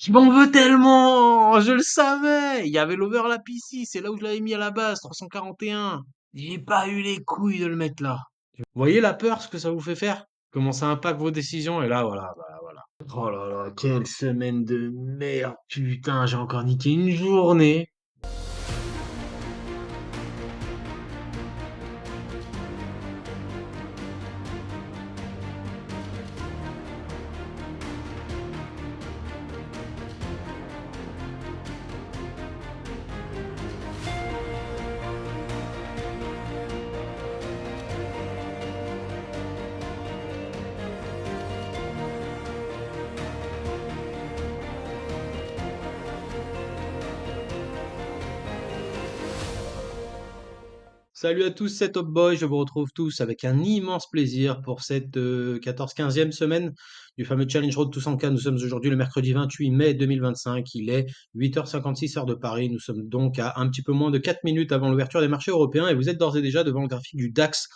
Je m'en veux tellement! Je le savais! Il y avait l'overlap ici, c'est là où je l'avais mis à la base, 341. J'ai pas eu les couilles de le mettre là. Vous voyez la peur, ce que ça vous fait faire? Comment ça impacte vos décisions? Et là, voilà, bah voilà. Oh là là, quelle semaine de merde, putain, j'ai encore niqué une journée. Salut à tous, c'est Top Boy. Je vous retrouve tous avec un immense plaisir pour cette 14-15e semaine du fameux Challenge Road to 100K. Nous sommes aujourd'hui le mercredi 28 mai 2025. Il est 8h56 heure de Paris. Nous sommes donc à un petit peu moins de 4 minutes avant l'ouverture des marchés européens et vous êtes d'ores et déjà devant le graphique du DAX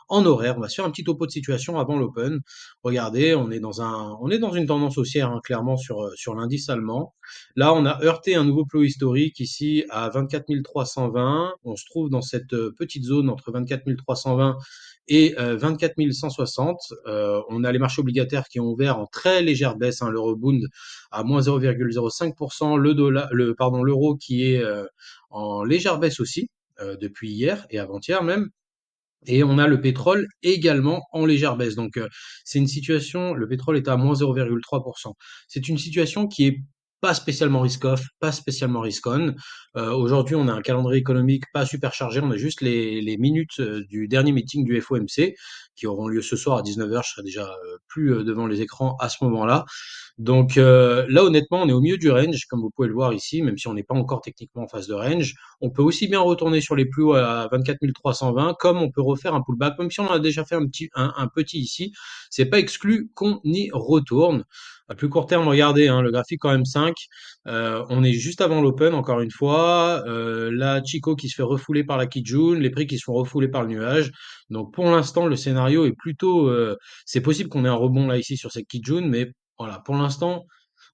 en horaire. On va se faire un petit topo de situation avant l'open. Regardez, on est dans une tendance haussière, hein, clairement sur l'indice allemand. Là, on a heurté un nouveau plot historique ici à 24 320. On se trouve dans cette petite zone entre 24 320 et 24 160. On a les marchés obligataires qui ont ouvert en très légère baisse, hein, l'Eurobond à moins 0,05%, l'euro qui est en légère baisse aussi depuis hier et avant-hier même. Et on a le pétrole également en légère baisse. Donc, c'est une situation, le pétrole est à moins 0,3%. C'est une situation qui est pas spécialement risk-off, pas spécialement risk-on. Aujourd'hui, on a un calendrier économique pas super chargé. On a juste les minutes du dernier meeting du FOMC qui auront lieu ce soir à 19h. Je serai déjà plus devant les écrans à ce moment-là. Donc là, honnêtement, on est au milieu du range, comme vous pouvez le voir ici, même si on n'est pas encore techniquement en phase de range. On peut aussi bien retourner sur les plus hauts à 24 320, comme on peut refaire un pullback, même si on a déjà fait un petit ici. C'est pas exclu qu'on y retourne. À plus court terme, regardez, hein, le graphique quand même 5. On est juste avant l'open, encore une fois. Là, Chico qui se fait refouler par la Kijun, les prix qui se font refouler par le nuage. Donc pour l'instant, le scénario est plutôt... c'est possible qu'on ait un rebond là ici sur cette Kijun, mais voilà, pour l'instant,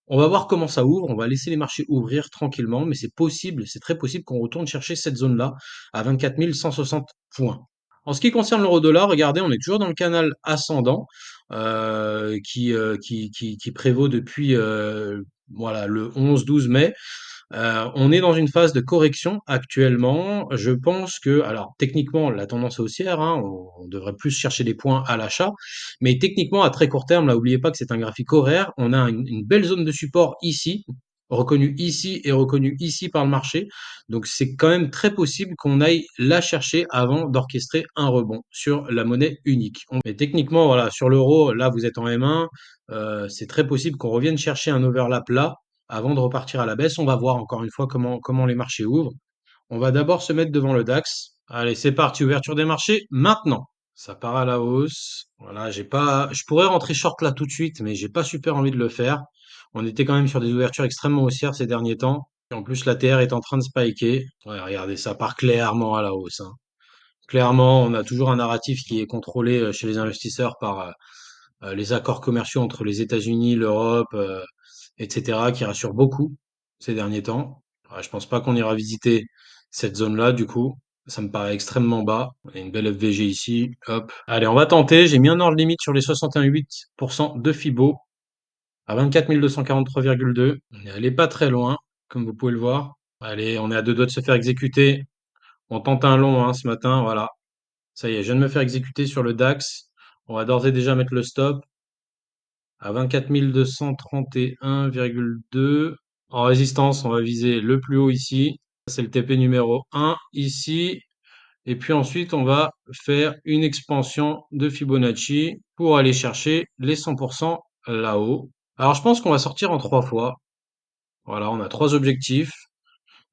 on va voir comment ça ouvre. On va laisser les marchés ouvrir tranquillement, mais c'est possible, c'est très possible qu'on retourne chercher cette zone-là à 24 160 points. En ce qui concerne l'euro-dollar, regardez, on est toujours dans le canal ascendant qui prévaut depuis voilà, le 11-12 mai. On est dans une phase de correction actuellement. Je pense que, alors techniquement, la tendance est haussière, hein, on devrait plus chercher des points à l'achat, mais techniquement, à très court terme, là, n'oubliez pas que c'est un graphique horaire. On a une belle zone de support ici et reconnue ici par le marché. Donc c'est quand même très possible qu'on aille la chercher avant d'orchestrer un rebond sur la monnaie unique. Mais techniquement, voilà, sur l'euro, là vous êtes en M1, c'est très possible qu'on revienne chercher un overlap là avant de repartir à la baisse. On va voir encore une fois comment les marchés ouvrent. On va d'abord se mettre devant le DAX. Allez, c'est parti, ouverture des marchés maintenant. Ça part à la hausse. Voilà, j'ai pas, je pourrais rentrer short là tout de suite, mais j'ai pas super envie de le faire. On était quand même sur des ouvertures extrêmement haussières ces derniers temps. Et en plus, la TR est en train de spiker. Ouais, regardez, ça part clairement à la hausse, hein. Clairement, on a toujours un narratif qui est contrôlé chez les investisseurs par les accords commerciaux entre les États-Unis, l'Europe, etc., qui rassure beaucoup ces derniers temps. Ouais, je pense pas qu'on ira visiter cette zone-là, du coup. Ça me paraît extrêmement bas. On a une belle FVG ici. Hop. Allez, on va tenter. J'ai mis un ordre limite sur les 61,8% de Fibo à 24 243,2. Elle est pas très loin, comme vous pouvez le voir. Allez, on est à deux doigts de se faire exécuter. On tente un long, hein, ce matin. Voilà. Ça y est, je viens de me faire exécuter sur le DAX. On va d'ores et déjà mettre le stop à 24 231,2. En résistance, on va viser le plus haut ici. C'est le TP numéro 1 ici. Et puis ensuite, on va faire une expansion de Fibonacci pour aller chercher les 100% là-haut. Alors, je pense qu'on va sortir en trois fois. Voilà, on a trois objectifs.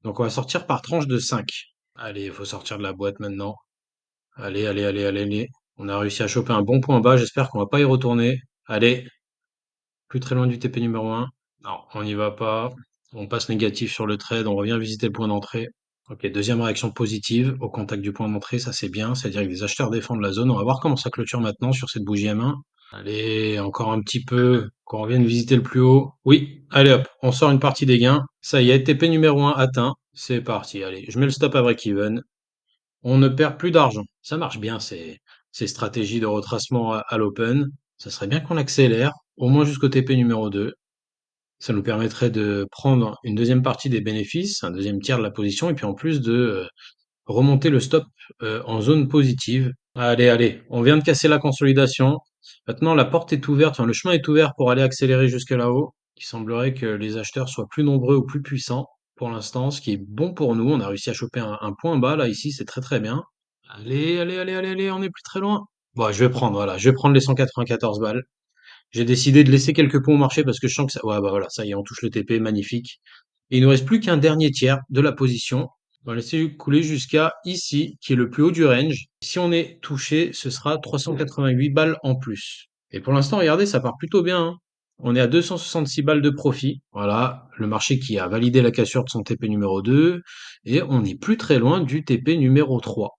Donc, on va sortir par tranche de 5. Allez, il faut sortir de la boîte maintenant. Allez, allez, allez, allez, allez. On a réussi à choper un bon point bas. J'espère qu'on va pas y retourner. Allez, plus très loin du TP numéro 1. Non, on n'y va pas. On passe négatif sur le trade. On revient visiter le point d'entrée. Ok, deuxième réaction positive au contact du point d'entrée. Ça, c'est bien. C'est-à-dire que les acheteurs défendent la zone. On va voir comment ça clôture maintenant sur cette bougie M1. Allez, encore un petit peu, qu'on revienne visiter le plus haut. Oui, allez hop, on sort une partie des gains. Ça y est, TP numéro 1 atteint. C'est parti, allez, je mets le stop à break-even. On ne perd plus d'argent. Ça marche bien, ces stratégies de retracement à l'open. Ça serait bien qu'on accélère, au moins jusqu'au TP numéro 2. Ça nous permettrait de prendre une deuxième partie des bénéfices, un deuxième tiers de la position, et puis en plus de remonter le stop en zone positive. Allez, allez, on vient de casser la consolidation. Maintenant, la porte est ouverte, enfin, le chemin est ouvert pour aller accélérer jusque là-haut. Il semblerait que les acheteurs soient plus nombreux ou plus puissants pour l'instant, ce qui est bon pour nous. On a réussi à choper un point bas là, ici, c'est très très bien. Allez, allez, allez, allez, allez, on est plus très loin. Bon, je vais prendre, voilà, je vais prendre les 194 balles. J'ai décidé de laisser quelques points au marché parce que je sens que ça, ouais, bah voilà, ça y est, on touche le TP, magnifique. Et il nous reste plus qu'un dernier tiers de la position. On va laisser couler jusqu'à ici, qui est le plus haut du range. Si on est touché, ce sera 388 balles en plus. Et pour l'instant, regardez, ça part plutôt bien, hein. On est à 266 balles de profit. Voilà, le marché qui a validé la cassure de son TP numéro 2. Et on n'est plus très loin du TP numéro 3.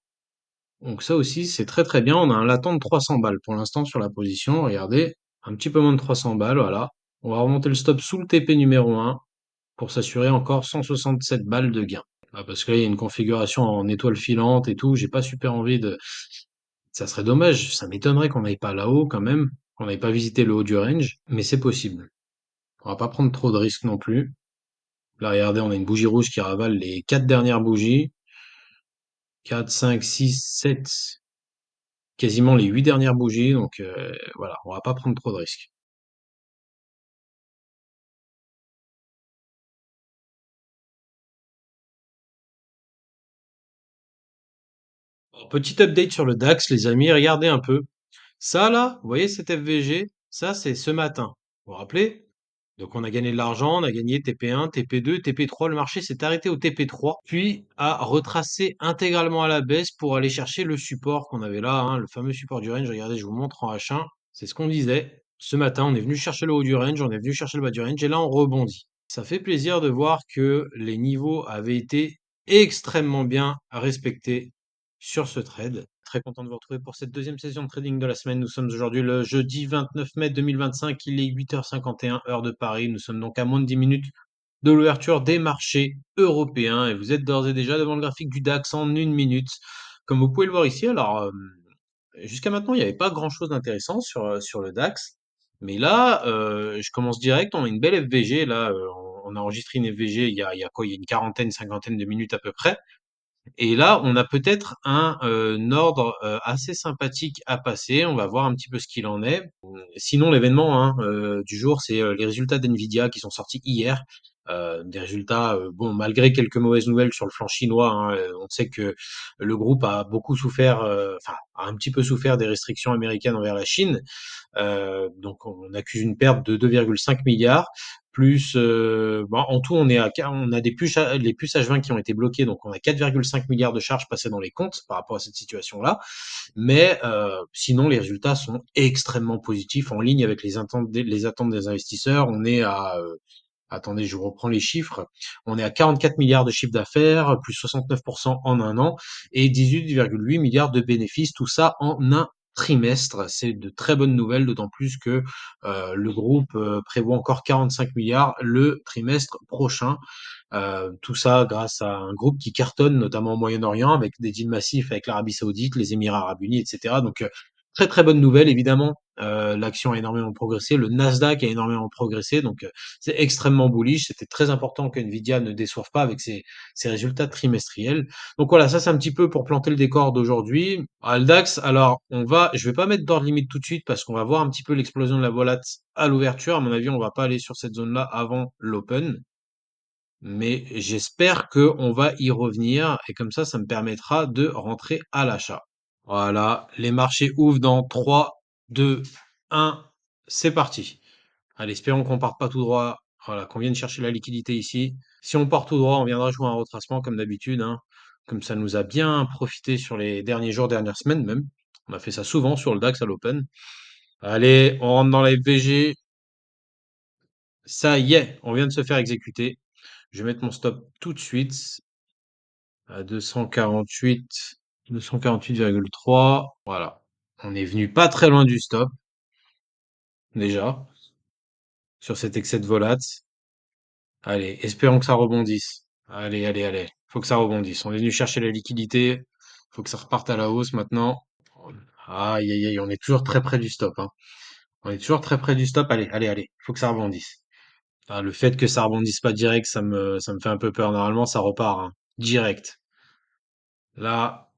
Donc ça aussi, c'est très très bien. On a un latent de 300 balles pour l'instant sur la position. Regardez, un petit peu moins de 300 balles, voilà. On va remonter le stop sous le TP numéro 1 pour s'assurer encore 167 balles de gain. Ah, parce que là, il y a une configuration en étoile filante et tout. J'ai pas super envie de. Ça serait dommage. Ça m'étonnerait qu'on n'aille pas là-haut quand même, qu'on n'aille pas visité le haut du range, mais c'est possible. On va pas prendre trop de risques non plus. Là, regardez, on a une bougie rouge qui ravale les 4 dernières bougies. 4, 5, 6, 7, quasiment les 8 dernières bougies. Donc voilà, on va pas prendre trop de risques. Bon, petit update sur le DAX, les amis, regardez un peu. Ça là, vous voyez cet FVG, ça c'est ce matin. Vous vous rappelez? Donc on a gagné de l'argent, on a gagné TP1, TP2, TP3. Le marché s'est arrêté au TP3, puis a retracé intégralement à la baisse pour aller chercher le support qu'on avait là, hein, le fameux support du range. Regardez, je vous montre en H1. C'est ce qu'on disait. Ce matin, on est venu chercher le haut du range, on est venu chercher le bas du range, et là on rebondit. Ça fait plaisir de voir que les niveaux avaient été extrêmement bien respectés sur ce trade. Très content de vous retrouver pour cette deuxième session de trading de la semaine. Nous sommes aujourd'hui le jeudi 29 mai 2025. Il est 8h51 heure de Paris. Nous sommes donc à moins de 10 minutes de l'ouverture des marchés européens et vous êtes d'ores et déjà devant le graphique du DAX en 1 minute. Comme vous pouvez le voir ici, alors jusqu'à maintenant, il n'y avait pas grand-chose d'intéressant sur le DAX. Mais là, je commence direct. On a une belle FVG. Là, on a enregistré une FVG il y a quoi? Il y a une quarantaine, cinquantaine de minutes à peu près. Et là, on a peut-être un ordre assez sympathique à passer. On va voir un petit peu ce qu'il en est. Sinon, l'événement hein, du jour, c'est les résultats d'NVIDIA qui sont sortis hier. Des résultats, bon, malgré quelques mauvaises nouvelles sur le flanc chinois, hein, on sait que le groupe a beaucoup souffert, enfin, a un petit peu souffert des restrictions américaines envers la Chine. Donc on accuse une perte de 2,5 milliards. Plus, bon, en tout, on a les puces H20 qui ont été bloquées, donc on a 4,5 milliards de charges passées dans les comptes par rapport à cette situation-là. Mais sinon, les résultats sont extrêmement positifs, en ligne avec les attentes des investisseurs. On est à, attendez, je vous reprends les chiffres. On est à 44 milliards de chiffre d'affaires, plus 69% en un an, et 18,8 milliards de bénéfices, tout ça en un trimestre. C'est de très bonnes nouvelles, d'autant plus que le groupe prévoit encore 45 milliards le trimestre prochain. Tout ça grâce à un groupe qui cartonne, notamment au Moyen-Orient, avec des deals massifs avec l'Arabie Saoudite, les Émirats Arabes Unis, etc. Donc, très très bonne nouvelle, évidemment. L'action a énormément progressé, le Nasdaq a énormément progressé, donc c'est extrêmement bullish. C'était très important que Nvidia ne déçoive pas avec ses résultats trimestriels. Donc voilà, ça c'est un petit peu pour planter le décor d'aujourd'hui. Le DAX, alors je vais pas mettre d'ordre limite tout de suite parce qu'on va voir un petit peu l'explosion de la volate à l'ouverture. À mon avis, on va pas aller sur cette zone-là avant l'open. Mais j'espère qu'on va y revenir et comme ça me permettra de rentrer à l'achat. Voilà, les marchés ouvrent dans 3, 2, 1, c'est parti. Allez, espérons qu'on parte pas tout droit. Voilà, qu'on vienne chercher la liquidité ici. Si on part tout droit, on viendra jouer un retracement comme d'habitude, hein. Comme ça nous a bien profité sur les derniers jours, dernières semaines même. On a fait ça souvent sur le DAX à l'Open. Allez, on rentre dans la FVG. Ça y est, on vient de se faire exécuter. Je vais mettre mon stop tout de suite à 248, 248,3. Voilà. On est venu pas très loin du stop. déjà, sur cet excès de volat. Allez, espérons que ça rebondisse. Allez, allez, allez. Faut que ça rebondisse. On est venu chercher la liquidité. Faut que ça reparte à la hausse maintenant. Aïe, aïe, aïe, on est toujours très près du stop, hein. On est toujours très près du stop. Allez, allez, allez. Faut que ça rebondisse. Ah, le fait que ça rebondisse pas direct, ça me fait un peu peur. Normalement, ça repart, hein. Direct. Là,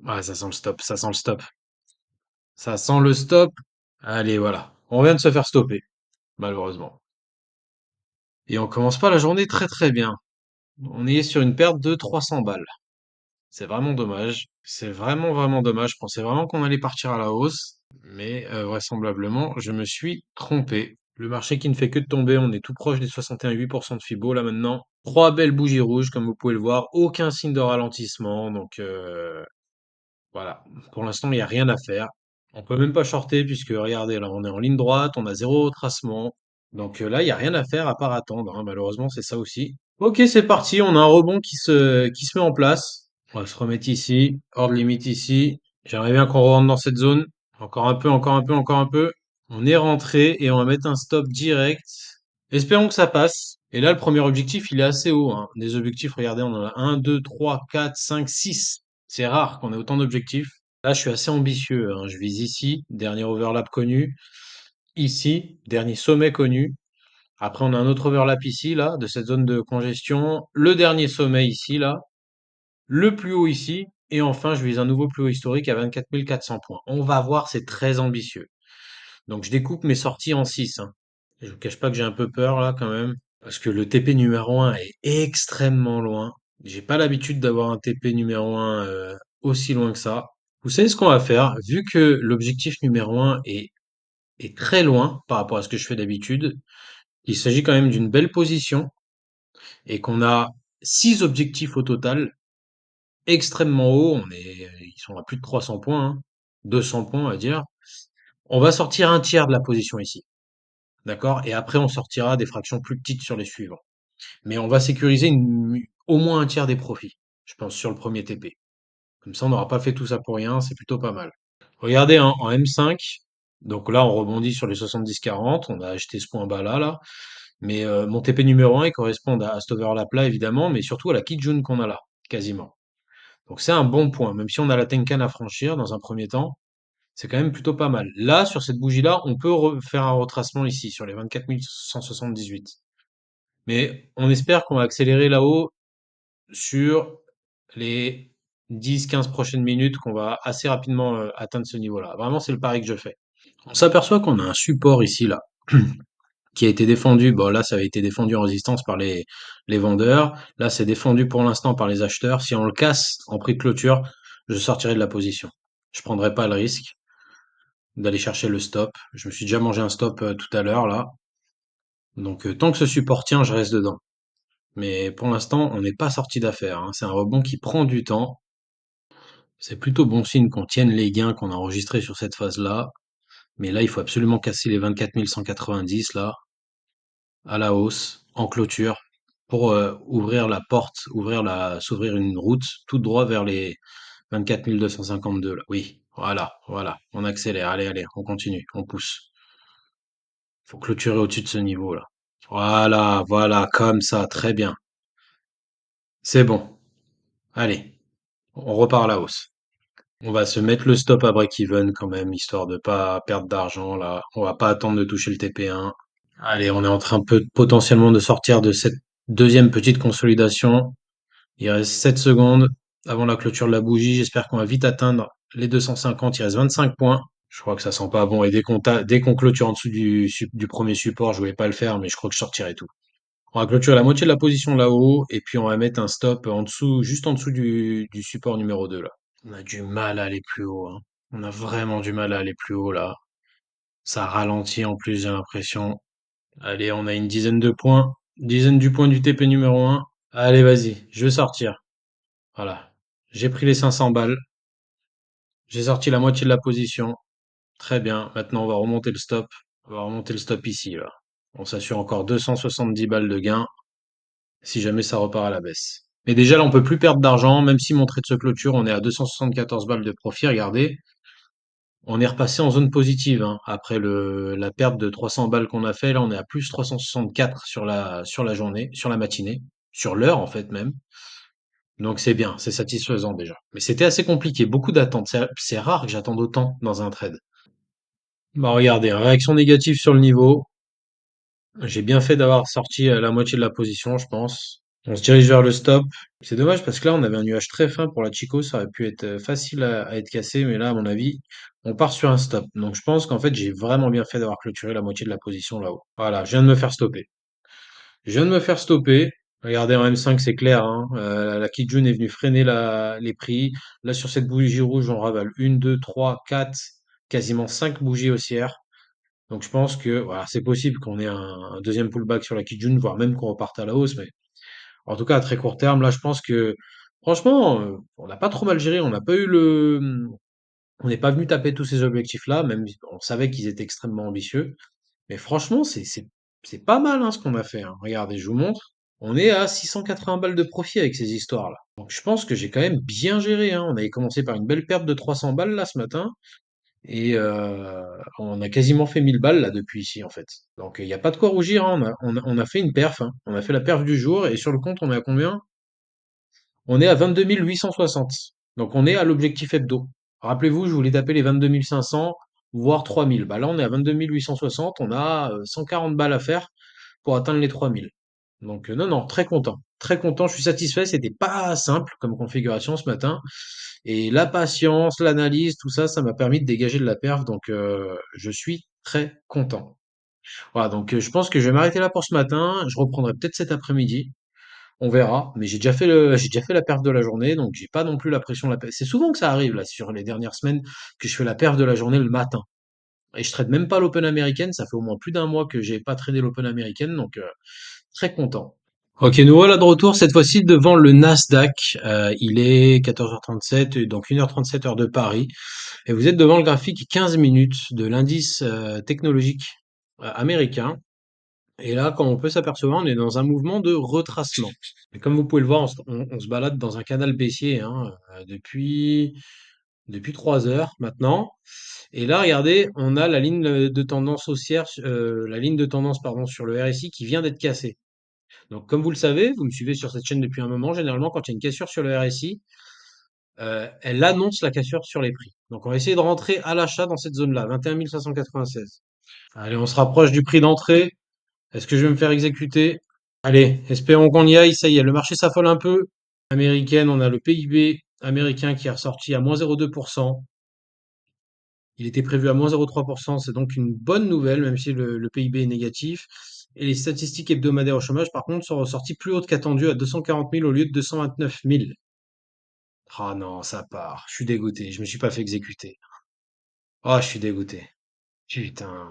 ah, ça sent le stop. Ça sent le stop. Ça sent le stop. Allez, voilà. On vient de se faire stopper, malheureusement. Et on commence pas la journée très très bien. On est sur une perte de 300 balles. C'est vraiment dommage. C'est vraiment, vraiment dommage. Je pensais vraiment qu'on allait partir à la hausse, mais vraisemblablement, je me suis trompé. Le marché qui ne fait que de tomber, on est tout proche des 61,8% de Fibo là maintenant. Trois belles bougies rouges, comme vous pouvez le voir, aucun signe de ralentissement, donc voilà. Pour l'instant, il n'y a rien à faire. On peut même pas shorter puisque regardez, là, on est en ligne droite, on a zéro retracement. Donc là, il n'y a rien à faire à part attendre, hein. Malheureusement, c'est ça aussi. Ok, c'est parti, on a un rebond qui se met en place. On va se remettre ici, hors de limite ici. J'aimerais bien qu'on rentre dans cette zone. Encore un peu, encore un peu, encore un peu. On est rentré et on va mettre un stop direct. Espérons que ça passe. Et là, le premier objectif, il est assez haut, hein. Des objectifs, regardez, on en a un, 2, 3, 4, 5, 6. C'est rare qu'on ait autant d'objectifs. Là, je suis assez ambitieux, hein. Je vise ici, dernier overlap connu. Ici, dernier sommet connu. Après, on a un autre overlap ici, là, de cette zone de congestion. Le dernier sommet ici, là. Le plus haut ici. Et enfin, je vise un nouveau plus haut historique à 24 400 points. On va voir, c'est très ambitieux. Donc, je découpe mes sorties en 6, hein. Je vous cache pas que j'ai un peu peur, là, quand même. Parce que le TP numéro 1 est extrêmement loin. J'ai pas l'habitude d'avoir un TP numéro 1 aussi loin que ça. Vous savez ce qu'on va faire? Vu que l'objectif numéro 1 est très loin par rapport à ce que je fais d'habitude, il s'agit quand même d'une belle position et qu'on a 6 objectifs au total, extrêmement hauts. Ils sont à plus de 300 points, hein, 200 points à dire. On va sortir un tiers de la position ici. D'accord? Et après, on sortira des fractions plus petites sur les suivants. Mais on va sécuriser au moins un tiers des profits, je pense, sur le premier TP. Comme ça, on n'aura pas fait tout ça pour rien, c'est plutôt pas mal. Regardez, hein, en M5, donc là, on rebondit sur les 70-40, on a acheté ce point bas là. Mais mon TP numéro 1, il correspond à cet overlap là, évidemment, mais surtout à la Kijun qu'on a là, quasiment. Donc c'est un bon point, même si on a la Tenkan à franchir dans un premier temps, c'est quand même plutôt pas mal. Là, sur cette bougie-là, on peut faire un retracement ici, sur les 24 178. Mais on espère qu'on va accélérer là-haut sur les 10-15 prochaines minutes, qu'on va assez rapidement atteindre ce niveau-là. Vraiment, c'est le pari que je fais. On s'aperçoit qu'on a un support ici, là, qui a été défendu. Bon, là, ça avait été défendu en résistance par les vendeurs. Là, c'est défendu pour l'instant par les acheteurs. Si on le casse en prix de clôture, je sortirai de la position. Je prendrai pas le risque d'aller chercher le stop. Je me suis déjà mangé un stop tout à l'heure, là. Donc, tant que ce support tient, je reste dedans. Mais pour l'instant, on n'est pas sorti d'affaire, hein. C'est un rebond qui prend du temps. C'est plutôt bon signe qu'on tienne les gains qu'on a enregistrés sur cette phase-là. Mais là, il faut absolument casser les 24 190 là, à la hausse, en clôture, pour ouvrir la porte, s'ouvrir une route tout droit vers les 24 252 là. Oui, voilà, voilà. On accélère. Allez, allez, on continue, on pousse. Faut clôturer au-dessus de ce niveau là. Voilà, voilà, comme ça, très bien. C'est bon. Allez, on repart à la hausse. On va se mettre le stop à break-even quand même, histoire de pas perdre d'argent là. On va pas attendre de toucher le TP1. Allez, on est en train potentiellement de sortir de cette deuxième petite consolidation. Il reste 7 secondes avant la clôture de la bougie. J'espère qu'on va vite atteindre les 250. Il reste 25 points. Je crois que ça sent pas bon. Et dès qu'on clôture en dessous du premier support, je voulais pas le faire, mais je crois que je sortirai tout. On va clôturer la moitié de la position là-haut, et puis on va mettre un stop en dessous, juste en dessous du support numéro 2 là. On a du mal à aller plus haut, hein. On a vraiment du mal à aller plus haut là. Ça ralentit en plus, j'ai l'impression. Allez, on a une dizaine de points. Dizaine du point du TP numéro 1. Allez, vas-y, je vais sortir. Voilà. J'ai pris les 500 balles. J'ai sorti la moitié de la position. Très bien. Maintenant, on va remonter le stop. On va remonter le stop ici, là. On s'assure encore 270 balles de gain si jamais ça repart à la baisse. Mais déjà, là, on peut plus perdre d'argent. Même si mon trade se clôture, on est à 274 balles de profit. Regardez. On est repassé en zone positive, hein. Après la perte de 300 balles qu'on a fait, là, on est à plus 364 sur la journée, sur la matinée, sur l'heure, en fait, même. Donc c'est bien, c'est satisfaisant déjà. Mais c'était assez compliqué, beaucoup d'attentes. C'est rare que j'attende autant dans un trade. Bah regardez, réaction négative sur le niveau. J'ai bien fait d'avoir sorti la moitié de la position, je pense. On se dirige vers le stop. C'est dommage parce que là, on avait un nuage très fin pour la Chico. Ça aurait pu être facile à être cassé. Mais là, à mon avis, on part sur un stop. Donc, je pense qu'en fait, j'ai vraiment bien fait d'avoir clôturé la moitié de la position là-haut. Voilà, je viens de me faire stopper. Je viens de me faire stopper. Regardez, en M5, c'est clair, hein. La Kijun est venue freiner les prix. Là, sur cette bougie rouge, on ravale une, deux, trois, quatre, quasiment cinq bougies haussières. Donc, je pense que voilà, c'est possible qu'on ait un deuxième pullback sur la Kijun, voire même qu'on reparte à la hausse. Mais en tout cas, à très court terme, là, je pense que, franchement, on n'a pas trop mal géré. On n'a pas eu on n'est pas venu taper tous ces objectifs-là, même si on savait qu'ils étaient extrêmement ambitieux. Mais franchement, c'est pas mal, hein, ce qu'on a fait, hein. Regardez, je vous montre. On est à 680 balles de profit avec ces histoires-là. Donc, je pense que j'ai quand même bien géré, hein. On avait commencé par une belle perte de 300 balles, là, ce matin. Et on a quasiment fait 1000 balles, là, depuis ici, en fait. Donc, il n'y a pas de quoi rougir, hein. On a fait une perf, hein. On a fait la perf du jour. Et sur le compte, on est à combien? On est à 22 860. Donc on est à l'objectif hebdo. Rappelez-vous, je voulais taper les 22 500, voire 3000. Bah là, on est à 22 860. On a 140 balles à faire pour atteindre les 3000. Donc non, non, très content. Très content, je suis satisfait. C'était pas simple comme configuration ce matin. Et la patience, l'analyse, tout ça, ça m'a permis de dégager de la perf. Donc je suis très content. Voilà, donc je pense que je vais m'arrêter là pour ce matin. Je reprendrai peut-être cet après-midi. On verra, mais j'ai déjà fait la perf de la journée, donc j'ai pas non plus la pression de la perf. C'est souvent que ça arrive là sur les dernières semaines que je fais la perf de la journée le matin. Et je trade même pas l'Open américaine, ça fait au moins plus d'un mois que j'ai pas tradé l'Open américaine, donc très content. Ok, nous voilà de retour cette fois-ci devant le Nasdaq. Il est 14h37, donc 1h37 heure de Paris, et vous êtes devant le graphique 15 minutes de l'indice technologique américain. Et là, comme on peut s'apercevoir, on est dans un mouvement de retracement. Et comme vous pouvez le voir, on se balade dans un canal baissier, hein, depuis 3 heures maintenant. Et là, regardez, on a la ligne de tendance haussière, la ligne de tendance pardon, sur le RSI qui vient d'être cassée. Donc, comme vous le savez, vous me suivez sur cette chaîne depuis un moment, généralement, quand il y a une cassure sur le RSI, elle annonce la cassure sur les prix. Donc, on va essayer de rentrer à l'achat dans cette zone-là, 21 596. Allez, on se rapproche du prix d'entrée. Est-ce que je vais me faire exécuter? Allez, espérons qu'on y aille. Ça y est, le marché s'affole un peu. Américaine, on a le PIB américain qui est ressorti à moins 0,2%. Il était prévu à moins 0,3%. C'est donc une bonne nouvelle, même si le PIB est négatif. Et les statistiques hebdomadaires au chômage, par contre, sont ressorties plus hautes qu'attendues à 240 000 au lieu de 229 000. Ah non, ça part. Je suis dégoûté. Je me suis pas fait exécuter. Ah, je suis dégoûté. Putain.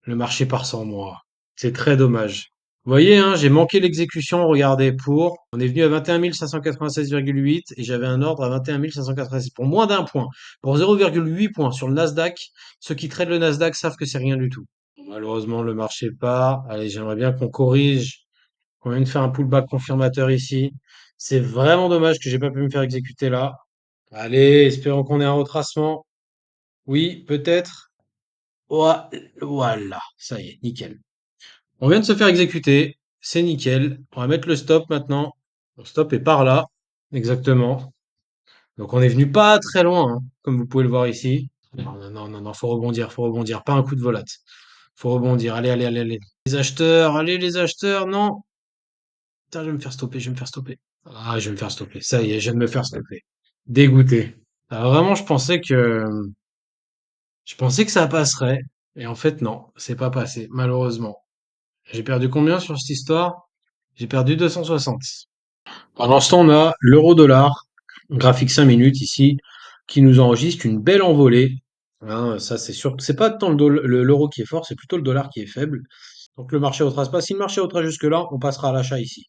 Le marché part sans moi. C'est très dommage. Vous voyez, hein, j'ai manqué l'exécution, regardez, on est venu à 21 596,8 et j'avais un ordre à 21 596 pour moins d'un point, pour 0,8 points sur le Nasdaq. Ceux qui traitent le Nasdaq savent que c'est rien du tout. Malheureusement, le marché part. Allez, j'aimerais bien qu'on corrige, qu'on vienne faire un pullback confirmateur ici. C'est vraiment dommage que j'ai pas pu me faire exécuter là. Allez, espérons qu'on ait un retracement. Oui, peut-être. Voilà, ça y est, nickel. On vient de se faire exécuter, c'est nickel. On va mettre le stop maintenant. Le stop est par là, exactement. Donc on est venu pas très loin, hein, comme vous pouvez le voir ici. Non, non, non, non, non, faut rebondir, pas un coup de volate. Faut rebondir, allez, allez, allez, allez. Les acheteurs, allez les acheteurs, non. Putain, je vais me faire stopper, je vais me faire stopper. Ah, je vais me faire stopper, ça y est, je viens de me faire stopper. Dégoûté. Alors vraiment, je pensais que ça passerait. Et en fait, non, c'est pas passé, malheureusement. J'ai perdu combien sur cette histoire? J'ai perdu 260. Pendant ce temps, on a l'euro-dollar, graphique 5 minutes ici, qui nous enregistre une belle envolée. Hein, ça, c'est sûr. C'est pas tant l'euro qui est fort, c'est plutôt le dollar qui est faible. Donc le marché retrace pas. Si le marché retrace jusque-là, on passera à l'achat ici.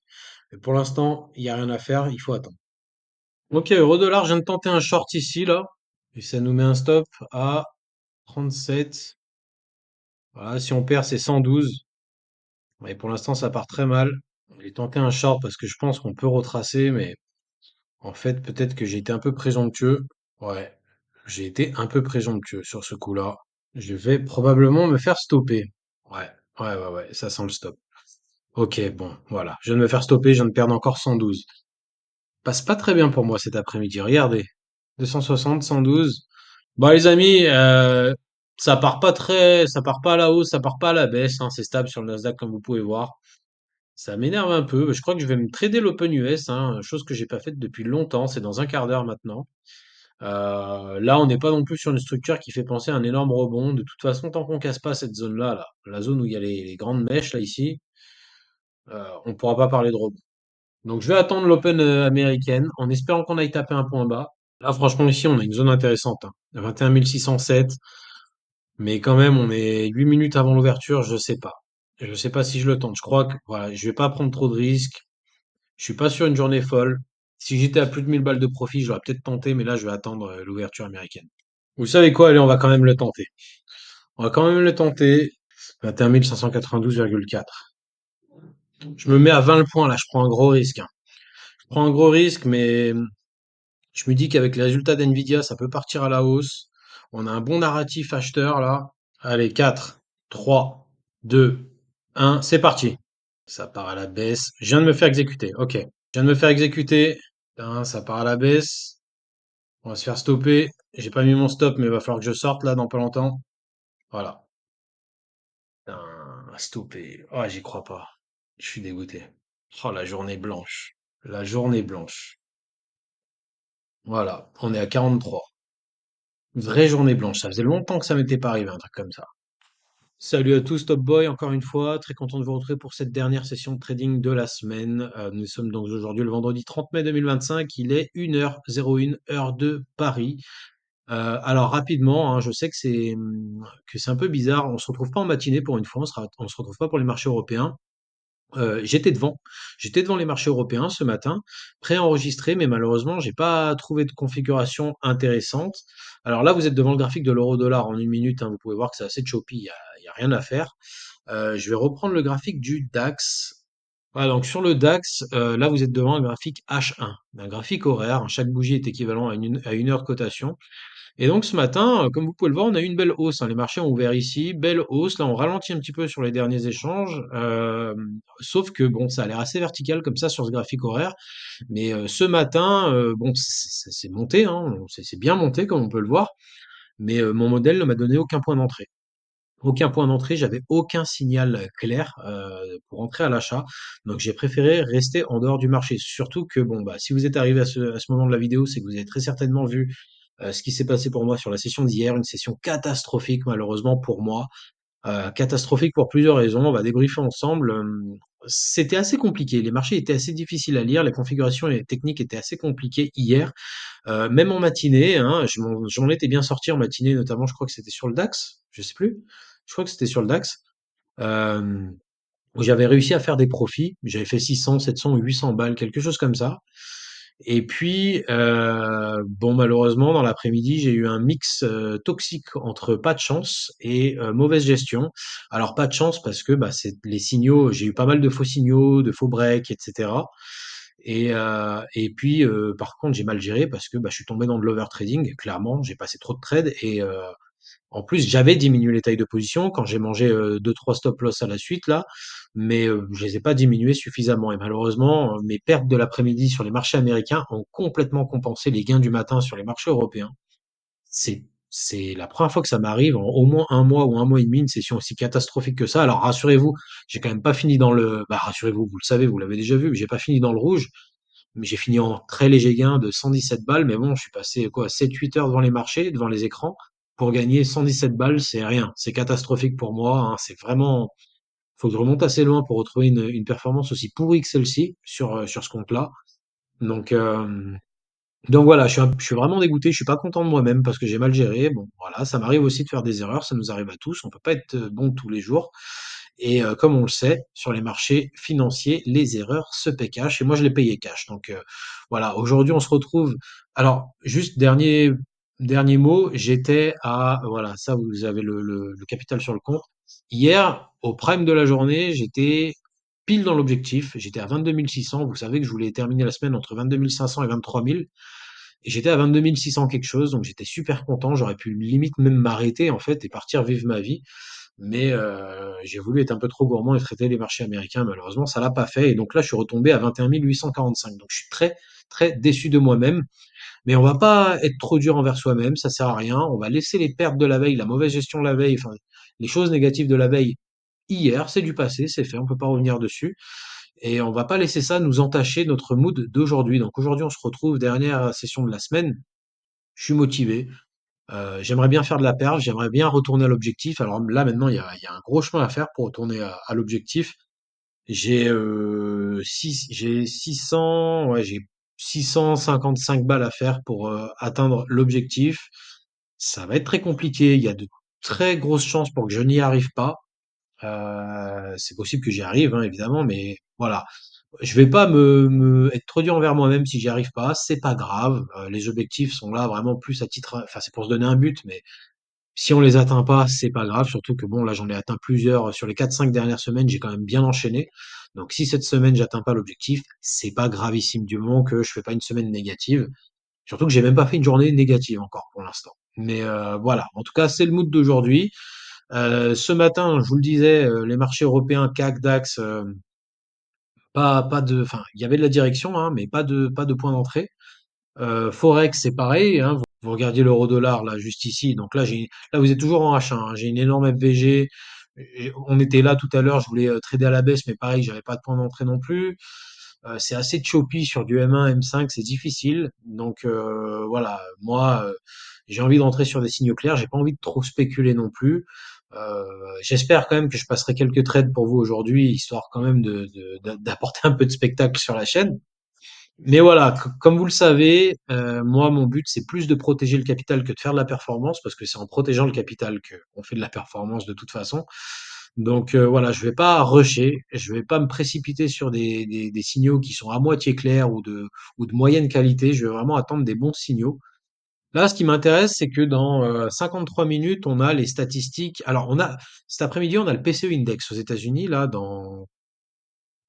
Mais pour l'instant, il n'y a rien à faire, il faut attendre. Ok, euro-dollar, je viens de tenter un short ici, là. Et ça nous met un stop à 37. Voilà, si on perd, c'est 112. Et pour l'instant, ça part très mal. J'ai tenté un short parce que je pense qu'on peut retracer, mais en fait, peut-être que j'ai été un peu présomptueux. Ouais. J'ai été un peu présomptueux sur ce coup-là. Je vais probablement me faire stopper. Ouais, ouais, ça sent le stop. Ok, bon, voilà. Je viens de me faire stopper, je viens de perdre encore 112. Passe pas très bien pour moi cet après-midi, regardez. 260, 112. Bon, les amis, ça part pas à la hausse, ça part pas à la baisse, hein, c'est stable sur le Nasdaq comme vous pouvez voir. Ça m'énerve un peu. Je crois que je vais me trader l'Open US, hein, chose que j'ai pas faite depuis longtemps. C'est dans un quart d'heure maintenant. Là, on n'est pas non plus sur une structure qui fait penser à un énorme rebond. De toute façon, tant qu'on casse pas cette zone-là, là, la zone où il y a les grandes mèches là ici, on ne pourra pas parler de rebond. Donc, je vais attendre l'Open américaine en espérant qu'on aille taper un point bas. Là, franchement, ici, on a une zone intéressante, hein. 21 607, mais quand même, on est 8 minutes avant l'ouverture. Je sais pas. Je sais pas si je le tente. Je crois que voilà, je vais pas prendre trop de risques. Je suis pas sur une journée folle. Si j'étais à plus de 1000 balles de profit, j'aurais peut-être tenté, mais là, je vais attendre l'ouverture américaine. Vous savez quoi? Allez, on va quand même le tenter. On va quand même le tenter. 21 592,4. Je me mets à 20 le point là, je prends un gros risque, hein. Je prends un gros risque, mais je me dis qu'avec les résultats d'NVIDIA, ça peut partir à la hausse. On a un bon narratif acheteur là. Allez, 4, 3, 2, 1, c'est parti. Ça part à la baisse. Je viens de me faire exécuter. Ok. Je viens de me faire exécuter. Putain, ça part à la baisse. On va se faire stopper. J'ai pas mis mon stop, mais il va falloir que je sorte là dans pas longtemps. Voilà. Putain, stoppé. Oh, j'y crois pas. Je suis dégoûté. Oh, la journée blanche. La journée blanche. Voilà. On est à 43. Vraie journée blanche. Ça faisait longtemps que ça m'était pas arrivé, un truc comme ça. Salut à tous, Top Boy, encore une fois. Très content de vous retrouver pour cette dernière session de trading de la semaine. Nous sommes donc aujourd'hui le vendredi 30 mai 2025. Il est 1h01, heure de Paris. Alors rapidement, hein, je sais que c'est un peu bizarre. On se retrouve pas en matinée pour une fois. On se retrouve pas pour les marchés européens. J'étais devant. J'étais devant les marchés européens ce matin, préenregistré, mais malheureusement, j'ai pas trouvé de configuration intéressante. Alors là, vous êtes devant le graphique de l'euro-dollar en 1 minute, hein, vous pouvez voir que c'est assez choppy, il y a rien à faire. Je vais reprendre le graphique du DAX. Voilà, donc sur le DAX, là, vous êtes devant un graphique H1, un graphique horaire, hein. Chaque bougie est équivalent à une heure de cotation. Et donc ce matin, comme vous pouvez le voir, on a eu une belle hausse, hein. Les marchés ont ouvert ici, belle hausse. Là, on ralentit un petit peu sur les derniers échanges, sauf que bon, ça a l'air assez vertical comme ça sur ce graphique horaire. Mais ce matin, bon, c'est monté, hein, c'est bien monté comme on peut le voir. Mais mon modèle ne m'a donné aucun point d'entrée. Aucun point d'entrée, j'avais aucun signal clair pour entrer à l'achat. Donc j'ai préféré rester en dehors du marché. Surtout que bon, bah, si vous êtes arrivé à ce moment de la vidéo, c'est que vous avez très certainement vu ce qui s'est passé pour moi sur la session d'hier, une session catastrophique malheureusement pour moi. Catastrophique pour plusieurs raisons. On va débriefer ensemble. C'était assez compliqué. Les marchés étaient assez difficiles à lire. Les configurations et les techniques étaient assez compliquées hier. Même en matinée, hein, j'en étais bien sorti en matinée, notamment, je crois que c'était sur le DAX. Je sais plus. Je crois que c'était sur le DAX. Euh, où j'avais réussi à faire des profits. J'avais fait 600, 700 ou 800 balles, quelque chose comme ça. Et puis, bon, malheureusement, dans l'après-midi, j'ai eu un mix toxique entre pas de chance et mauvaise gestion. Alors, pas de chance parce que bah, c'est les signaux, j'ai eu pas mal de faux signaux, de faux breaks, etc. Et puis, par contre, j'ai mal géré parce que bah, je suis tombé dans de l'overtrading, clairement. J'ai passé trop de trades et en plus, j'avais diminué les tailles de position quand j'ai mangé 2-3 stop loss à la suite là, mais je les ai pas diminuées suffisamment. Et malheureusement, mes pertes de l'après-midi sur les marchés américains ont complètement compensé les gains du matin sur les marchés européens. C'est la première fois que ça m'arrive en au moins un mois ou un mois et demi, une session aussi catastrophique que ça. Alors rassurez-vous, j'ai quand même pas fini dans le... Bah rassurez-vous, vous le savez, vous l'avez déjà vu, mais j'ai pas fini dans le rouge. Mais j'ai fini en très léger gain de 117 balles. Mais bon, je suis passé quoi, 7-8 heures devant les marchés, devant les écrans, pour gagner 117 balles. C'est rien. C'est catastrophique pour moi, hein. C'est vraiment, faut que je remonte assez loin pour retrouver une performance aussi pourrie que celle-ci sur ce compte-là. Donc, donc voilà, je suis vraiment dégoûté. Je suis pas content de moi-même parce que j'ai mal géré. Bon, voilà, ça m'arrive aussi de faire des erreurs. Ça nous arrive à tous. On peut pas être bon tous les jours. Et comme on le sait, sur les marchés financiers, les erreurs se paient cash. Et moi, je les payais cash. Donc voilà, aujourd'hui, on se retrouve. Alors, juste dernier mot, j'étais à voilà, ça vous avez le capital sur le compte. Hier, au prime de la journée, j'étais pile dans l'objectif. J'étais à 22 600. Vous savez que je voulais terminer la semaine entre 22 500 et 23 000. Et j'étais à 22 600 quelque chose, donc j'étais super content. J'aurais pu limite même m'arrêter en fait et partir vivre ma vie. Mais j'ai voulu être un peu trop gourmand et traiter les marchés américains. Malheureusement, ça l'a pas fait. Et donc là, je suis retombé à 21 845. Donc je suis très, très déçu de moi-même. Mais on va pas être trop dur envers soi-même, ça sert à rien. On va laisser les pertes de la veille, la mauvaise gestion de la veille, enfin, les choses négatives de la veille hier, c'est du passé, c'est fait, on peut pas revenir dessus. Et on va pas laisser ça nous entacher notre mood d'aujourd'hui. Donc aujourd'hui, on se retrouve, dernière session de la semaine. Je suis motivé. J'aimerais bien faire de la perf, j'aimerais bien retourner à l'objectif. Alors là, maintenant, il y a un gros chemin à faire pour retourner à l'objectif. J'ai 600, ouais, j'ai 655 balles à faire pour atteindre l'objectif. Ça va être très compliqué. Il y a de très grosses chances pour que je n'y arrive pas. C'est possible que j'y arrive, hein, évidemment, mais voilà. Je vais pas être trop dur envers moi-même si j'y arrive pas. C'est pas grave. Les objectifs sont là vraiment plus à titre, enfin, c'est pour se donner un but, mais si on les atteint pas, c'est pas grave, surtout que bon, là, j'en ai atteint plusieurs sur les 4-5 dernières semaines, j'ai quand même bien enchaîné. Donc, si cette semaine, j'atteins pas l'objectif, c'est pas gravissime du moment que je fais pas une semaine négative. Surtout que j'ai même pas fait une journée négative encore pour l'instant. Mais voilà. En tout cas, c'est le mood d'aujourd'hui. Ce matin, je vous le disais, les marchés européens, CAC, DAX, pas de, enfin, il y avait de la direction, hein, mais pas de point d'entrée. Forex, c'est pareil, hein, vous regardiez l'euro-dollar là juste ici, donc là vous êtes toujours en H1, hein, j'ai une énorme FVG. On était là tout à l'heure, je voulais trader à la baisse, mais pareil, j'avais pas de point d'entrée non plus. C'est assez choppy sur du M1, M5, c'est difficile. Donc voilà, moi j'ai envie de rentrer sur des signaux clairs, j'ai pas envie de trop spéculer non plus. Euh, J'espère quand même que je passerai quelques trades pour vous aujourd'hui, histoire quand même d'apporter un peu de spectacle sur la chaîne. Mais voilà, comme vous le savez, moi, mon but, c'est plus de protéger le capital que de faire de la performance, parce que c'est en protégeant le capital qu'on fait de la performance de toute façon. Donc voilà, je vais pas rusher, je vais pas me précipiter sur des signaux qui sont à moitié clairs ou de moyenne qualité. Je vais vraiment attendre des bons signaux. Là, ce qui m'intéresse, c'est que dans 53 minutes, on a les statistiques. Alors, cet après-midi, on a le PCE Index aux États-Unis, là, dans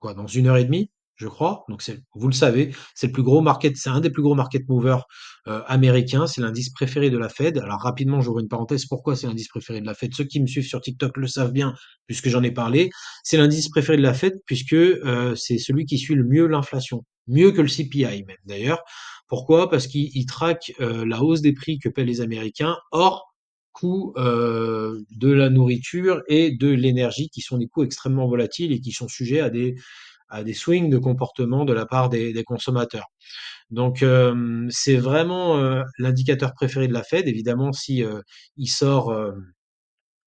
quoi, dans une heure et demie, je crois. Donc vous le savez, c'est un des plus gros market movers américains. C'est l'indice préféré de la Fed. Alors rapidement, j'ouvre une parenthèse. Pourquoi c'est l'indice préféré de la Fed? Ceux qui me suivent sur TikTok le savent bien, puisque j'en ai parlé. C'est l'indice préféré de la Fed puisque c'est celui qui suit le mieux l'inflation, mieux que le CPI même d'ailleurs. Pourquoi? Parce qu'il traque la hausse des prix que paient les Américains hors coût de la nourriture et de l'énergie, qui sont des coûts extrêmement volatiles et qui sont sujets à des swings de comportement de la part des consommateurs. Donc c'est vraiment l'indicateur préféré de la Fed. Évidemment, si il sort,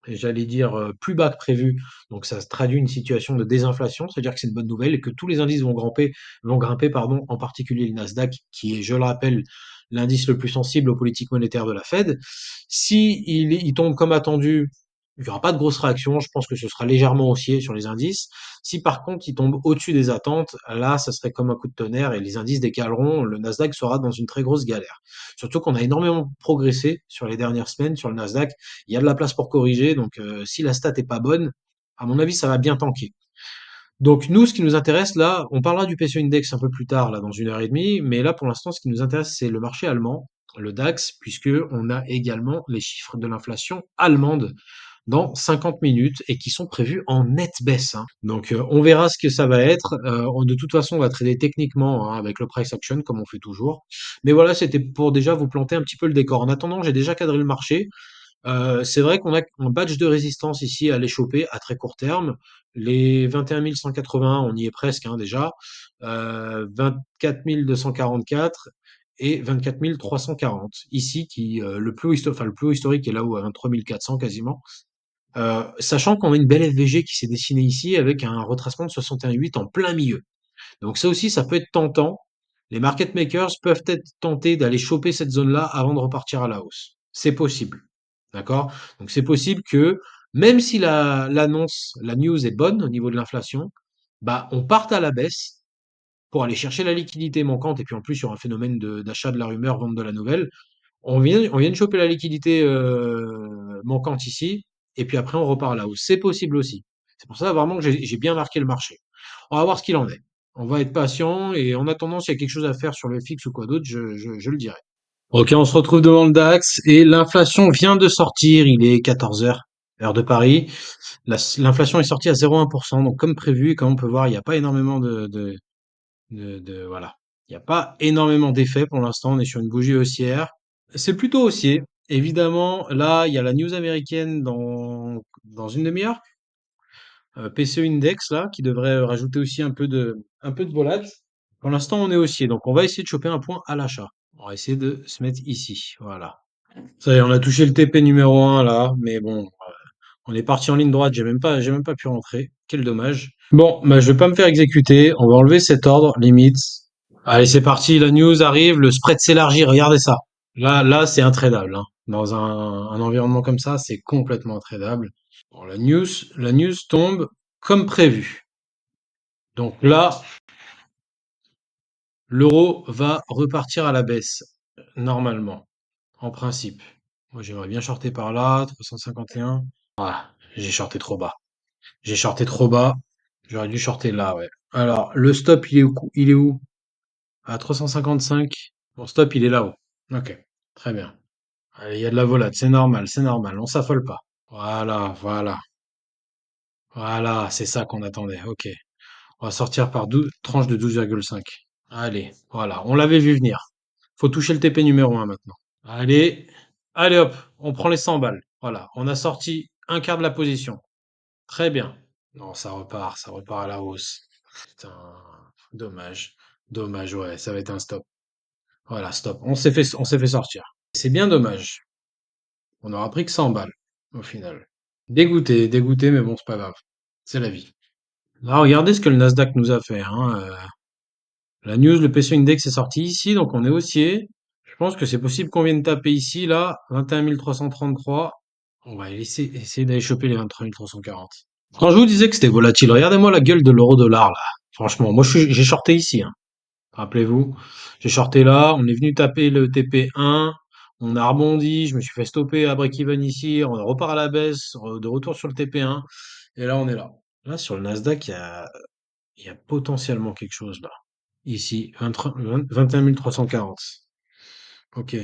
j'allais dire, plus bas que prévu, donc ça se traduit une situation de désinflation, c'est-à-dire que c'est une bonne nouvelle et que tous les indices vont grimper, pardon, en particulier le Nasdaq, qui est, je le rappelle, l'indice le plus sensible aux politiques monétaires de la Fed. Si il tombe comme attendu, il n'y aura pas de grosse réaction, je pense que ce sera légèrement haussier sur les indices. Si par contre il tombe au-dessus des attentes, là, ça serait comme un coup de tonnerre et les indices décaleront, le Nasdaq sera dans une très grosse galère. Surtout qu'on a énormément progressé sur les dernières semaines sur le Nasdaq. Il y a de la place pour corriger, donc si la stat est pas bonne, à mon avis, ça va bien tanker. Donc nous, ce qui nous intéresse là, on parlera du PCE Index un peu plus tard, là, dans une heure et demie, mais là, pour l'instant, ce qui nous intéresse, c'est le marché allemand, le DAX, puisque on a également les chiffres de l'inflation allemande dans 50 minutes et qui sont prévus en nette baisse, hein. Donc on verra ce que ça va être. De toute façon, on va trader techniquement, hein, avec le price action comme on fait toujours. Mais voilà, c'était pour déjà vous planter un petit peu le décor. En attendant, j'ai déjà cadré le marché. C'est vrai qu'on a un badge de résistance ici à aller choper à très court terme. Les 21 180, on y est presque, hein, déjà. 24 244 et 24 340. Ici, le plus haut historique est là-haut à 23 400 quasiment. Sachant qu'on a une belle FVG qui s'est dessinée ici avec un retracement de 61,8 en plein milieu. Donc ça aussi, ça peut être tentant. Les market makers peuvent être tentés d'aller choper cette zone-là avant de repartir à la hausse. C'est possible. D'accord? Donc c'est possible que, même si la news est bonne au niveau de l'inflation, bah, on parte à la baisse pour aller chercher la liquidité manquante et puis en plus sur un phénomène d'achat de la rumeur, vente de la nouvelle. On vient de choper la liquidité manquante ici, et puis après on repart là-haut. C'est possible aussi. C'est pour ça vraiment que j'ai bien marqué le marché. On va voir ce qu'il en est. On va être patient, et en attendant, s'il y a quelque chose à faire sur le fixe ou quoi d'autre, je le dirai. Ok, on se retrouve devant le DAX et l'inflation vient de sortir. Il est 14 heures, heure de Paris. L'inflation est sortie à 0,1%. Donc, comme prévu, comme on peut voir, il n'y a pas énormément voilà. Il n'y a pas énormément d'effets pour l'instant. On est sur une bougie haussière. C'est plutôt haussier. Évidemment, là, il y a la news américaine dans une demi-heure. PCE Index, là, qui devrait rajouter aussi un peu de volat. Pour l'instant, on est haussier. Donc, on va essayer de choper un point à l'achat. On va essayer de se mettre ici. Voilà. Ça y est, on a touché le TP numéro un là, mais bon, on est parti en ligne droite, j'ai même pas pu rentrer. Quel dommage. Bon, bah, je vais pas me faire exécuter, on va enlever cet ordre, limite. Allez, c'est parti, la news arrive, le spread s'élargit, regardez ça. Là, c'est intradable, hein. Dans un environnement comme ça, c'est complètement intradable. Bon, la news tombe comme prévu. Donc là, l'euro va repartir à la baisse, normalement, en principe. Moi, j'aimerais bien shorter par là, 351. Ah, j'ai shorté trop bas. J'ai shorté trop bas. J'aurais dû shorter là, ouais. Alors, le stop, il est où? À 355. Mon stop, il est là-haut. Ok, très bien. Allez, il y a de la volate, c'est normal, c'est normal. On s'affole pas. Voilà, c'est ça qu'on attendait. Ok. On va sortir par 12, tranche de 12,5. Allez, voilà. On l'avait vu venir. Faut toucher le TP numéro un maintenant. Allez, allez hop, on prend les 100 balles. Voilà, on a sorti un quart de la position. Très bien. Non, ça repart à la hausse. Putain, dommage. Dommage, ouais, ça va être un stop. Voilà, stop. On s'est fait sortir. C'est bien dommage. On aura pris que 100 balles, au final. Dégoûté, dégoûté, mais bon, c'est pas grave. C'est la vie. Là, regardez ce que le Nasdaq nous a fait, hein. La news, le PCE Index est sorti ici, donc on est haussier. Je pense que c'est possible qu'on vienne taper ici, là, 21 333. On va essayer d'aller choper les 23 340. Quand je vous disais que c'était volatile, regardez-moi la gueule de l'euro-dollar, là. Franchement, moi, j'ai shorté ici, hein. Rappelez-vous, j'ai shorté là, on est venu taper le TP1, on a rebondi, je me suis fait stopper à break-even ici, on repart à la baisse, de retour sur le TP1, et là, on est là. Là, sur le Nasdaq, il y a potentiellement quelque chose, là. Ici, 21 340. Ok.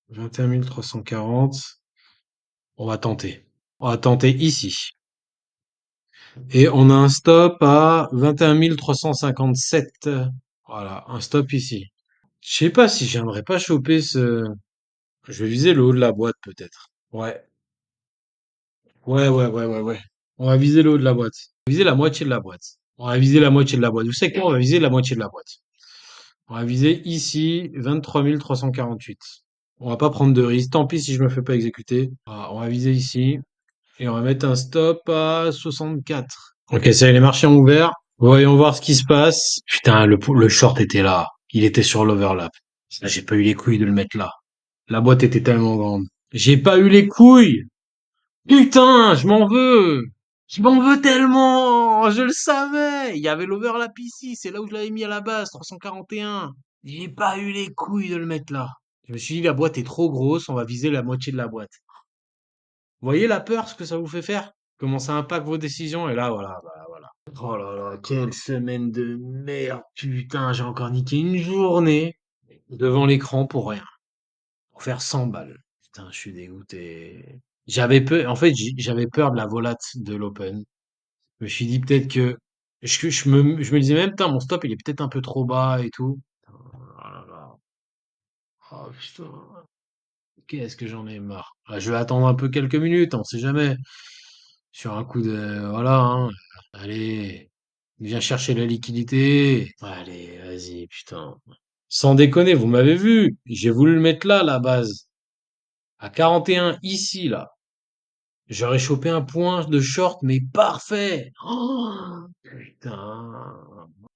21 340. On va tenter. On va tenter ici. Et on a un stop à 21 357. Voilà, un stop ici. Je sais pas si j'aimerais pas choper ce... Je vais viser le haut de la boîte peut-être. Ouais. Ouais. On va viser le haut de la boîte. On va viser la moitié de la boîte. On va viser la moitié de la boîte. Vous savez quoi? On va viser la moitié de la boîte. On va viser ici 23 348. On va pas prendre de risque. Tant pis si je me fais pas exécuter. Voilà, on va viser ici. Et on va mettre un stop à 64. Ok, ça y est, les marchés ont ouvert. Voyons voir ce qui se passe. Putain, le short était là. Il était sur l'overlap. Là, j'ai pas eu les couilles de le mettre là. La boîte était tellement grande. J'ai pas eu les couilles. Putain, je m'en veux. Je m'en veux tellement. Je le savais. Il y avait l'overlap ici. C'est là où je l'avais mis à la base, 341. J'ai pas eu les couilles de le mettre là. Je me suis dit, la boîte est trop grosse. On va viser la moitié de la boîte. Vous voyez la peur, ce que ça vous fait faire? Comment ça impacte vos décisions? Et là, voilà, bah, voilà. Oh là là, quelle semaine de merde. Putain, j'ai encore niqué une journée devant l'écran pour rien. Pour faire 100 balles. Putain, je suis dégoûté. J'avais peur, en fait, j'avais peur de la volate de l'Open. Je me suis dit peut-être que, je me disais même, putain, mon stop, il est peut-être un peu trop bas et tout. Oh là là. Oh putain. Qu'est-ce que j'en ai marre. Ah, je vais attendre un peu quelques minutes, on sait jamais. Sur un coup de, voilà, hein. Allez. Viens chercher la liquidité. Allez, vas-y, putain. Sans déconner, vous m'avez vu. J'ai voulu le mettre là, la base. À 41, ici, là. J'aurais chopé un point de short, mais parfait. Oh, putain.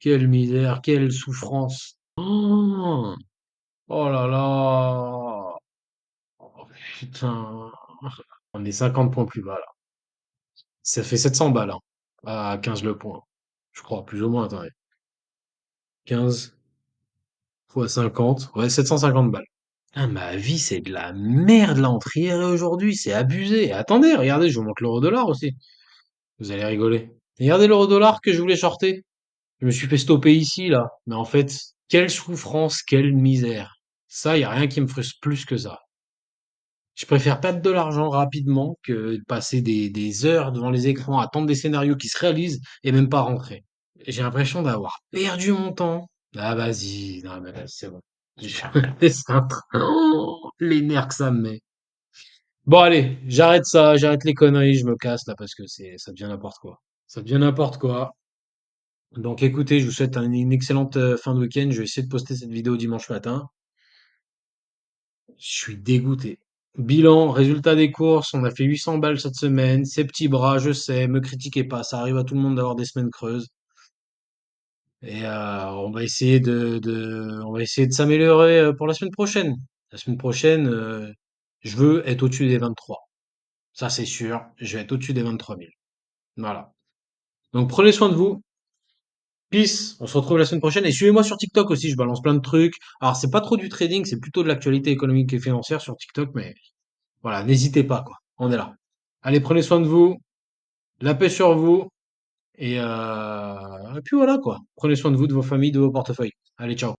Quelle misère, quelle souffrance. Oh, oh là là. Oh, putain. On est 50 points plus bas, là. Ça fait 700 balles, hein. À 15 le point. Je crois, plus ou moins, attendez. 15 fois 50. Ouais, 750 balles. Ah, ma vie, c'est de la merde, là, entre hier et aujourd'hui. C'est abusé. Attendez, regardez, je vous montre l'euro-dollar aussi. Vous allez rigoler. Regardez l'euro-dollar que je voulais shorter. Je me suis fait stopper ici, là. Mais en fait, quelle souffrance, quelle misère. Ça, y a rien qui me frustre plus que ça. Je préfère perdre de l'argent rapidement que de passer des heures devant les écrans à attendre des scénarios qui se réalisent et même pas rentrer. J'ai l'impression d'avoir perdu mon temps. Ah, vas-y, non, mais vas-y, c'est bon. Je me laisse un train. Oh, les nerfs que ça me met. Bon, allez, j'arrête ça, j'arrête les conneries, je me casse là parce que ça devient n'importe quoi. Ça devient n'importe quoi. Donc écoutez, je vous souhaite une excellente fin de week-end. Je vais essayer de poster cette vidéo dimanche matin. Je suis dégoûté. Bilan, résultat des courses, on a fait 800 balles cette semaine. Ces petits bras, je sais, me critiquez pas, ça arrive à tout le monde d'avoir des semaines creuses. Et on va essayer on va essayer de s'améliorer pour la semaine prochaine. La semaine prochaine, je veux être au-dessus des 23. Ça, c'est sûr. Je vais être au-dessus des 23 000. Voilà. Donc prenez soin de vous. Peace. On se retrouve la semaine prochaine. Et suivez-moi sur TikTok aussi. Je balance plein de trucs. Alors, c'est pas trop du trading, c'est plutôt de l'actualité économique et financière sur TikTok, mais voilà, n'hésitez pas, quoi. On est là. Allez, prenez soin de vous. La paix sur vous. Et puis voilà, quoi. Prenez soin de vous, de vos familles, de vos portefeuilles. Allez, ciao.